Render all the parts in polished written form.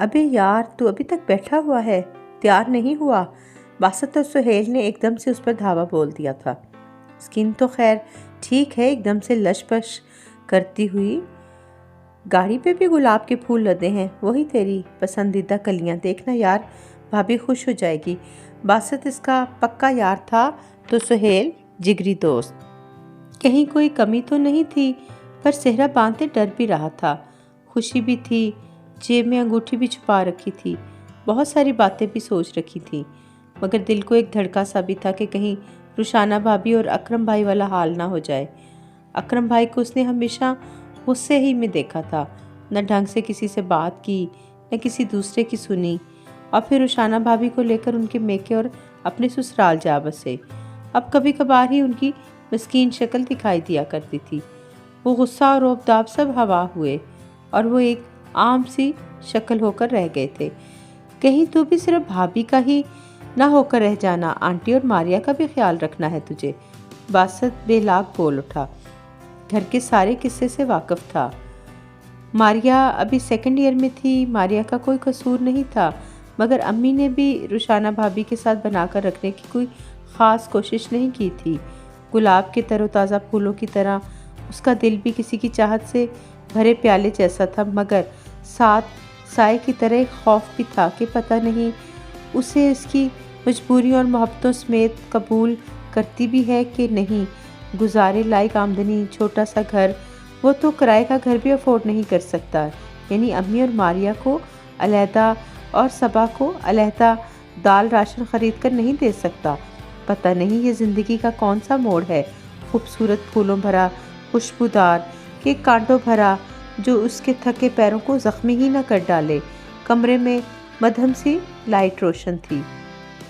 ابے یار تو ابھی تک بیٹھا ہوا ہے، تیار نہیں ہوا؟ باسط اور سہیل نے ایک دم سے اس پر دھاوا بول دیا تھا۔ سکن تو خیر ٹھیک ہے، ایک دم سے لش پش کرتی ہوئی، گاڑی پہ بھی گلاب کے پھول لدے ہیں، وہی تیری پسندیدہ کلیاں، دیکھنا یار بھابھی خوش ہو جائے گی۔ باسط اس کا پکا یار تھا تو سہیل جگری دوست۔ کہیں کوئی کمی تو نہیں تھی، پر صحرا باندھتے ڈر بھی رہا تھا، خوشی بھی تھی، جیب میں انگوٹھی بھی چھپا رکھی تھی، بہت ساری باتیں بھی سوچ رکھی تھی، مگر دل کو ایک دھڑکا سا بھی تھا کہ کہیں رخسانہ بھابھی اور اکرم بھائی والا حال نہ ہو جائے۔ اکرم بھائی کو اس نے ہمیشہ غصے ہی میں دیکھا تھا، نہ ڈھنگ سے کسی سے بات کی، نہ کسی دوسرے کی سنی، اور پھر رخسانہ بھابھی کو لے کر ان کے میکے اور اپنے سسرال جا بسے۔ اب کبھی کبھار ہی ان کی مسکین شکل دکھائی دیا کرتی تھی، وہ غصہ اور روب سب ہوا ہوئے اور وہ ایک عام سی شکل ہو کر رہ گئے تھے۔ کہیں تو بھی صرف بھابھی کا ہی نہ ہو کر رہ جانا، آنٹی اور ماریا کا بھی خیال رکھنا ہے تجھے۔ باسط بے لاگ بول اٹھا، گھر کے سارے قصے سے واقف تھا۔ ماریا ابھی سیکنڈ ایئر میں تھی، ماریا کا کوئی قصور نہیں تھا، مگر امی نے بھی رخسانہ بھابھی کے ساتھ بنا کر رکھنے کی کوئی خاص کوشش نہیں کی تھی۔ گلاب کے تر و تازہ پھولوں کی طرح اس کا دل بھی کسی کی چاہت سے بھرے پیالے جیسا تھا، مگر ساتھ سائے کی طرح ایک خوف بھی تھا کہ پتہ نہیں اسے اس کی مجبوریوں اور محبتوں سمیت قبول کرتی بھی ہے کہ نہیں۔ گزارے لائق آمدنی، چھوٹا سا گھر، وہ تو کرائے کا گھر بھی افورڈ نہیں کر سکتا، یعنی امی اور ماریا کو علیحدہ اور صبا کو علیحدہ دال راشن خرید کر نہیں دے سکتا۔ پتہ نہیں یہ زندگی کا کون سا موڑ ہے، خوبصورت پھولوں بھرا، خوشبودار، کہ کانٹوں بھرا، جو اس کے تھکے پیروں کو زخمی ہی نہ کر ڈالے۔ کمرے میں مدھم سی لائٹ روشن تھی،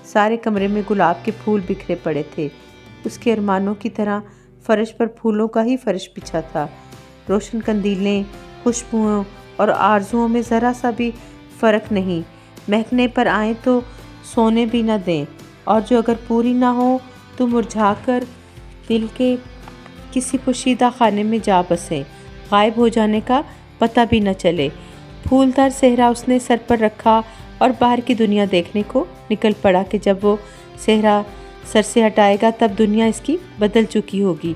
سارے کمرے میں گلاب کے پھول بکھرے پڑے تھے، اس کے ارمانوں کی طرح فرش پر پھولوں کا ہی فرش بچھا تھا۔ روشن قندیلیں، خوشبوؤں اور آرزوؤں میں ذرا سا بھی فرق نہیں، مہکنے پر آئیں تو سونے بھی نہ دیں، اور جو اگر پوری نہ ہو تو مرجھا کر دل کے کسی پوشیدہ خانے میں جا بسیں، غائب ہو جانے کا پتہ بھی نہ چلے۔ پھولدار صحرا اس نے سر پر رکھا اور باہر کی دنیا دیکھنے کو نکل پڑا کہ جب وہ صحرا سر سے ہٹائے گا تب دنیا اس کی بدل چکی ہوگی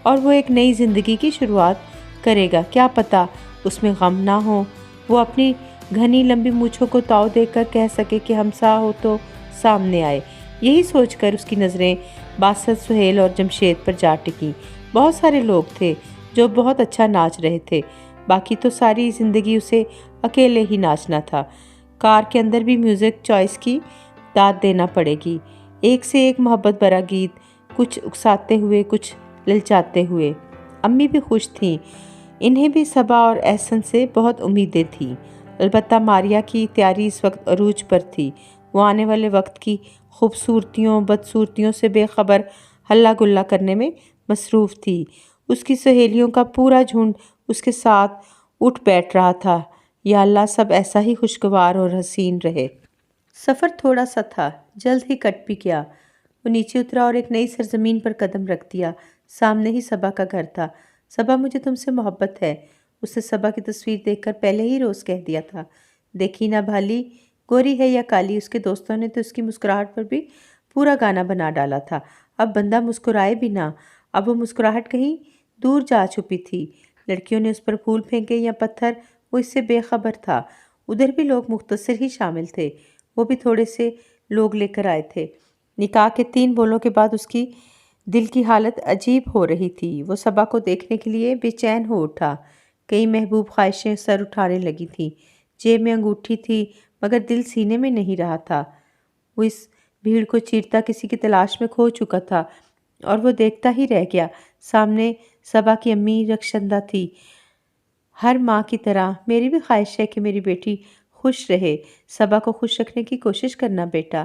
اور وہ ایک نئی زندگی کی شروعات کرے گا۔ کیا پتہ اس میں غم نہ ہو، وہ اپنی گھنی لمبی مونچھوں کو تاؤ دے کر کہہ سکے کہ ہمسا ہو تو سامنے آئے۔ یہی سوچ کر اس کی نظریں باسط، سہیل اور جمشید پر جا ٹکیں۔ بہت سارے لوگ تھے جو بہت اچھا ناچ رہے تھے، باقی تو ساری زندگی اسے اکیلے ہی ناچنا تھا۔ کار کے اندر بھی میوزک چوائس کی داد دینا پڑے گی، ایک سے ایک محبت بھرا گیت، کچھ اکساتے ہوئے، کچھ للچاتے ہوئے۔ امی بھی خوش تھیں، انہیں بھی صبا اور احسن سے بہت امیدیں تھیں، البتہ ماریا کی تیاری اس وقت عروج پر تھی، وہ آنے والے وقت کی خوبصورتیوں بدصورتیوں سے بے خبر ہلا گلا کرنے میں مصروف تھی۔ اس کی سہیلیوں کا پورا جھنڈ اس کے ساتھ اٹھ بیٹھ رہا تھا، یا اللہ سب ایسا ہی خوشگوار اور حسین رہے۔ سفر تھوڑا سا تھا، جلد ہی کٹ بھی گیا۔ وہ نیچے اترا اور ایک نئی سرزمین پر قدم رکھ دیا، سامنے ہی صبا کا گھر تھا۔ صبا مجھے تم سے محبت ہے، اس نے صبا کی تصویر دیکھ کر پہلے ہی روز کہہ دیا تھا۔ دیکھی نہ بھالی، گوری ہے یا کالی، اس کے دوستوں نے تو اس کی مسکراہٹ پر بھی پورا گانا بنا ڈالا تھا۔ اب بندہ مسکرائے بھی نہ، اب وہ مسکراہٹ کہیں دور جا چھپی تھی۔ لڑکیوں نے اس پر پھول پھینکے یا پتھر، وہ اس سے بے خبر تھا۔ ادھر بھی لوگ مختصر ہی شامل تھے، وہ بھی تھوڑے سے لوگ لے کر آئے تھے۔ نکاح کے 3 بولوں کے بعد اس کی دل کی حالت عجیب ہو رہی تھی، وہ صبا کو دیکھنے کے لیے بے چین ہو اٹھا، کئی محبوب خواہشیں سر اٹھانے لگی تھیں۔ جیب میں انگوٹھی تھی مگر دل سینے میں نہیں رہا تھا، وہ اس بھیڑ کو چیرتا کسی کی تلاش میں کھو چکا تھا اور وہ دیکھتا ہی رہ گیا۔ سامنے صبا کی امی رخشندہ تھی، ہر ماں کی طرح۔ میری بھی خواہش ہے کہ میری بیٹی خوش رہے، صبا کو خوش رکھنے کی کوشش کرنا بیٹا۔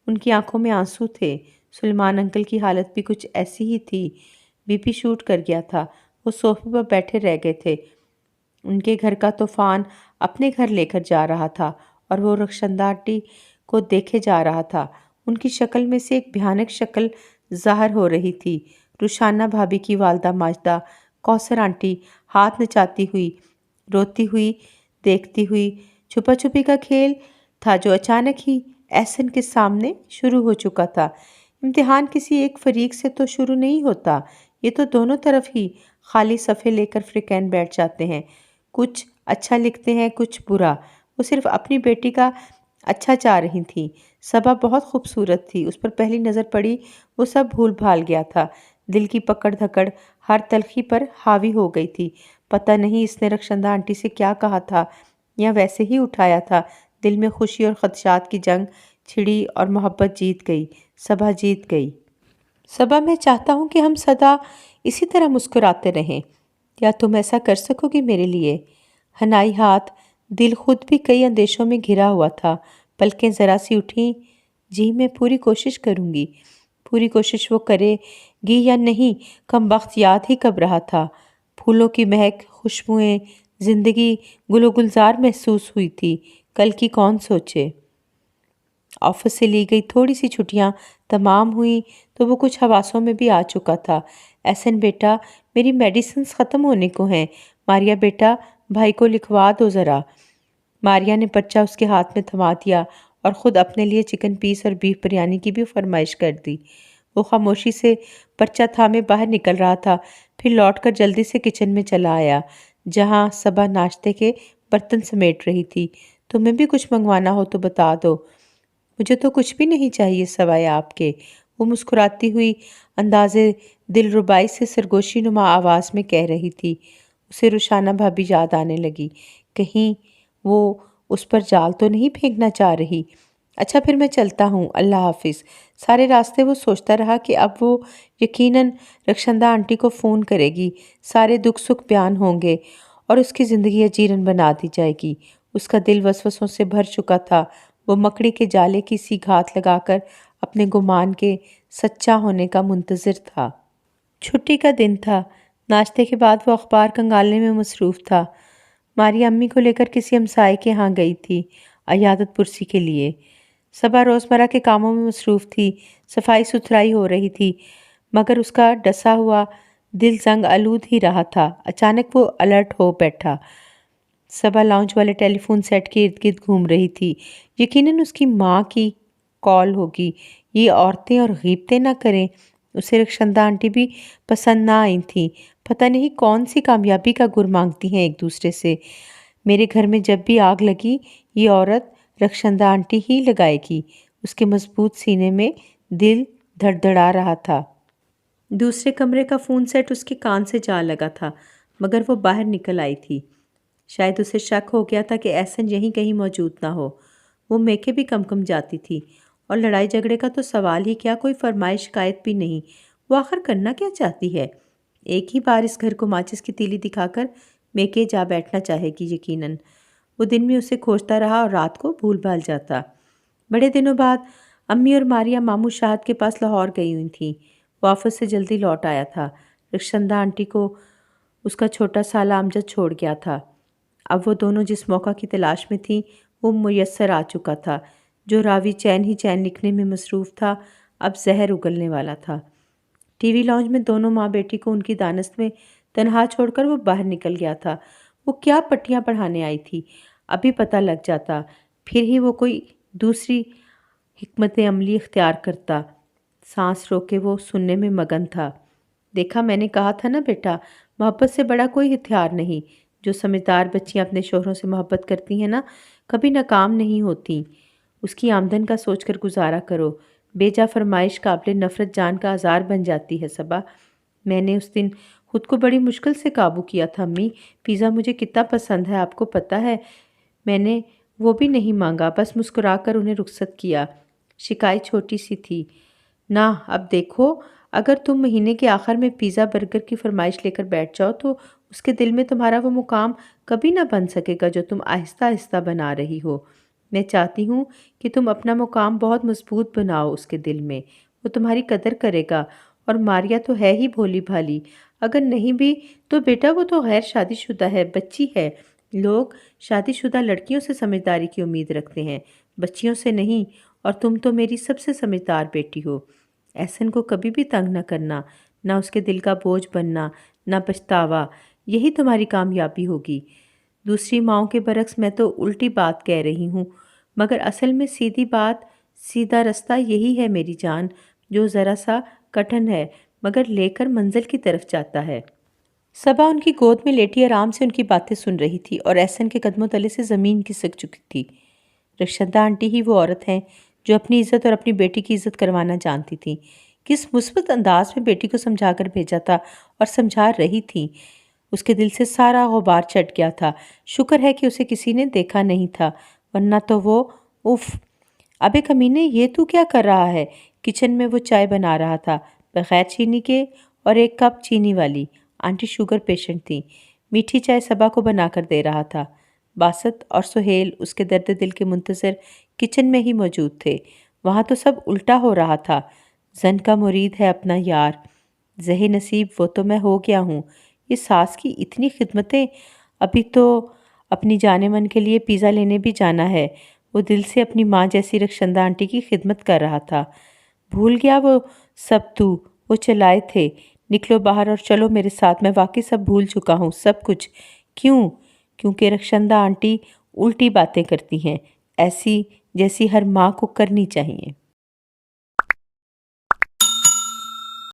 ان کی آنکھوں میں آنسو تھے۔ سلیمان انکل کی حالت بھی کچھ ایسی ہی تھی، بی پی شوٹ کر گیا تھا، وہ صوفے پر بیٹھے رہ گئے تھے۔ ان کے گھر کا طوفان اپنے گھر لے کر جا رہا تھا اور وہ رخشندہ آنٹی کو دیکھے جا رہا تھا۔ ان کی شکل میں سے ایک بھیانک شکل ظاہر ہو رہی تھی۔ رخسانہ بھابھی کی والدہ ماجدہ، کوثر آنٹی ہاتھ نچاتی ہوئی، روتی ہوئی، دیکھتی ہوئی، چھپا چھپی کا کھیل تھا جو اچانک ہی احسن کے سامنے شروع ہو چکا تھا۔ امتحان کسی ایک فریق سے تو شروع نہیں ہوتا، یہ تو دونوں طرف ہی خالی صفحے لے کر فریقین بیٹھ جاتے ہیں، کچھ اچھا لکھتے ہیں کچھ برا۔ وہ صرف اپنی بیٹی کا اچھا چاہ رہی تھی۔ صبا بہت خوبصورت تھی، اس پر پہلی نظر پڑی وہ سب بھول بھال گیا تھا۔ دل کی پکڑ دھکڑ ہر تلخی پر حاوی ہو گئی تھی۔ پتہ نہیں اس نے رخشندہ آنٹی سے کیا کہا تھا یا ویسے ہی اٹھایا تھا۔ دل میں خوشی اور خدشات کی جنگ چھڑی اور محبت جیت گئی۔ صبا جیت گئی۔ صبا، میں چاہتا ہوں کہ ہم سدا اسی طرح مسکراتے رہیں۔ کیا تم ایسا کر سکو گی میرے لیے؟ حنائی ہاتھ، دل خود بھی کئی اندیشوں میں گھرا ہوا تھا، پلکیں ذرا سی اٹھیں۔ جی میں پوری کوشش کروں گی۔ پوری کوشش وہ کرے گی یا نہیں، کم وقت یاد ہی کب رہا تھا۔ پھولوں کی مہک، خوشبوئیں، زندگی گل و گلزار محسوس ہوئی تھی۔ کل کی کون سوچے؟ آفس سے لی گئی تھوڑی سی چھٹیاں تمام ہوئیں تو وہ کچھ حواسوں میں بھی آ چکا تھا۔ احسن بیٹا، میری میڈیسنز ختم ہونے کو ہیں۔ ماریا بیٹا، بھائی کو لکھوا دو ذرا۔ ماریا نے پرچہ اس کے ہاتھ میں تھما دیا اور خود اپنے لیے چکن پیس اور بیف بریانی کی بھی فرمائش کر دی۔ وہ خاموشی سے پرچہ تھامے باہر نکل رہا تھا، پھر لوٹ کر جلدی سے کچن میں چلا آیا، جہاں صبا ناشتے کے برتن سمیٹ رہی تھی۔ تمہیں بھی کچھ منگوانا ہو تو بتا دو۔ مجھے تو کچھ بھی نہیں چاہیے سوائے آپ کے، وہ مسکراتی ہوئی اندازے دل ربائی سے سرگوشی نما آواز میں کہہ رہی تھی۔ اسے رخسانہ بھابی یاد آنے لگی۔ کہیں وہ اس پر جال تو نہیں پھینکنا چاہ رہی۔ اچھا پھر میں چلتا ہوں، اللہ حافظ۔ سارے راستے وہ سوچتا رہا کہ اب وہ یقیناً رخشندہ آنٹی کو فون کرے گی، سارے دکھ سکھ بیان ہوں گے اور اس کی زندگی اجیرن بنا دی جائے گی۔ اس کا دل وسوسوں سے بھر چکا تھا۔ وہ مکڑی کے جالے کی سی گھات لگا کر اپنے گمان کے سچا ہونے کا منتظر تھا۔ چھٹی کا دن تھا۔ ناشتے کے بعد وہ اخبار کنگالنے میں مصروف تھا۔ ماریا امی کو لے کر کسی ہمسائے کے ہاں گئی تھی، عیادت پرسی کے لیے۔ صبا روزمرہ کے کاموں میں مصروف تھی، صفائی ستھرائی ہو رہی تھی، مگر اس کا ڈسا ہوا دل زنگ آلود ہی رہا تھا۔ اچانک وہ الرٹ ہو بیٹھا۔ صبا لاؤنج والے ٹیلی فون سیٹ کے ارد گرد گھوم رہی تھی۔ یقیناً اس کی ماں کی کال ہوگی۔ یہ عورتیں اور غیبتیں نہ کریں۔ اسے رخشندہ آنٹی بھی پسند نہ آئی تھیں۔ پتہ نہیں کون سی کامیابی کا گر مانگتی ہیں ایک دوسرے سے۔ میرے گھر میں جب بھی آگ لگی، یہ عورت رخشندہ آنٹی ہی لگائے گی۔ اس کے مضبوط سینے میں دل دھڑ دھڑا رہا تھا۔ دوسرے کمرے کا فون سیٹ اس کے کان سے جا لگا تھا، مگر وہ باہر نکل آئی تھی۔ شاید اسے شک ہو گیا تھا کہ احسن یہیں کہیں موجود نہ ہو۔ وہ میکے بھی کم کم جاتی تھی، اور لڑائی جھگڑے کا تو سوال ہی کیا، کوئی فرمائش شکایت بھی نہیں۔ وہ آخر کرنا کیا چاہتی ہے؟ ایک ہی بار اس گھر کو ماچس کی تیلی دکھا کر میکے جا بیٹھنا چاہے گی یقیناً۔ وہ دن میں اسے کھوجتا رہا اور رات کو بھول بھال جاتا۔ بڑے دنوں بعد امی اور ماریا ماموں شاہد کے پاس لاہور گئی ہوئی تھیں۔ وہ آفس سے جلدی لوٹ آیا تھا۔ رخشندہ آنٹی کو اس کا چھوٹا سالہ امجد چھوڑ گیا تھا۔ اب وہ دونوں جس موقع کی تلاش میں تھیں وہ میسر آ چکا تھا۔ جو راوی چین ہی چین لکھنے میں مصروف تھا، اب زہر اگلنے والا تھا۔ ٹی وی لاؤنج میں دونوں ماں بیٹی کو ان کی دانست میں تنہا چھوڑ کر وہ باہر نکل گیا تھا۔ وہ کیا پٹیاں پڑھانے آئی تھی، ابھی پتہ لگ جاتا، پھر ہی وہ کوئی دوسری حکمت عملی اختیار کرتا۔ سانس روکے وہ سننے میں مگن تھا۔ دیکھا، میں نے کہا تھا نا بیٹا، محبت سے بڑا کوئی ہتھیار نہیں۔ جو سمجھدار بچیاں اپنے شوہروں سے محبت کرتی ہیں نا، کبھی ناکام نہیں ہوتی۔ اس کی آمدن کا سوچ کر گزارا کرو۔ بے جا فرمائش قابل نفرت جان کا آزار بن جاتی ہے صبا۔ میں نے اس دن خود کو بڑی مشکل سے قابو کیا تھا امی۔ پیزا مجھے کتنا پسند ہے آپ کو پتہ ہے۔ میں نے وہ بھی نہیں مانگا، بس مسکرا کر انہیں رخصت کیا۔ شکایت چھوٹی سی تھی۔ نہ، اب دیکھو، اگر تم مہینے کے آخر میں پیزا برگر کی فرمائش لے کر بیٹھ جاؤ تو اس کے دل میں تمہارا وہ مقام کبھی نہ بن سکے گا جو تم آہستہ آہستہ بنا رہی ہو۔ میں چاہتی ہوں کہ تم اپنا مقام بہت مضبوط بناؤ اس کے دل میں، وہ تمہاری قدر کرے گا۔ اور ماریا تو ہے ہی بھولی بھالی، اگر نہیں بھی تو بیٹا وہ تو غیر شادی شدہ ہے، بچی ہے۔ لوگ شادی شدہ لڑکیوں سے سمجھداری کی امید رکھتے ہیں، بچیوں سے نہیں، اور تم تو میری سب سے سمجھدار بیٹی ہو۔ احسن کو کبھی بھی تنگ نہ کرنا، نہ اس کے دل کا بوجھ بننا، نہ پچھتاوا، یہی تمہاری کامیابی ہوگی۔ دوسری ماؤں کے برعکس میں تو الٹی بات کہہ رہی ہوں، مگر اصل میں سیدھی بات، سیدھا رستہ یہی ہے میری جان، جو ذرا سا کٹھن ہے مگر لے کر منزل کی طرف جاتا ہے۔ صبا ان کی گود میں لیٹی آرام سے ان کی باتیں سن رہی تھی اور احسن کے قدموں تلے سے زمین کھسک چکی تھی۔ رخشندہ آنٹی ہی وہ عورت ہیں جو اپنی عزت اور اپنی بیٹی کی عزت کروانا جانتی تھی۔ کس مثبت انداز میں بیٹی کو سمجھا کر بھیجا تھا اور سمجھا رہی تھی۔ اس کے دل سے سارا غبار چٹ گیا تھا۔ شکر ہے کہ اسے کسی نے دیکھا نہیں تھا، ورنہ تو وہ اف۔ ابے کمینے، یہ تو کیا کر رہا ہے؟ کچن میں وہ چائے بنا رہا تھا، بغیر چینی کے اور ایک کپ چینی والی۔ آنٹی شوگر پیشنٹ تھی۔ میٹھی چائے صبا کو بنا کر دے رہا تھا۔ باسط اور سہیل اس کے درد دل کے منتظر کچن میں ہی موجود تھے۔ وہاں تو سب الٹا ہو رہا تھا۔ زن کا مرید ہے اپنا یار، زہ نصیب وہ تو میں ہو گیا ہوں۔ یہ ساس کی اتنی خدمتیں، ابھی تو اپنی جانے من کے لیے پیزا لینے بھی جانا ہے۔ وہ دل سے اپنی ماں جیسی رخشندہ آنٹی کی خدمت کر رہا تھا۔ بھول گیا وہ سب، تو وہ چلائے تھے، نکلو باہر اور چلو میرے ساتھ، میں واقعی سب بھول چکا ہوں، سب کچھ۔ کیوں؟ کیونکہ رخشندہ آنٹی الٹی باتیں کرتی ہیں، ایسی جیسی ہر ماں کو کرنی چاہیے۔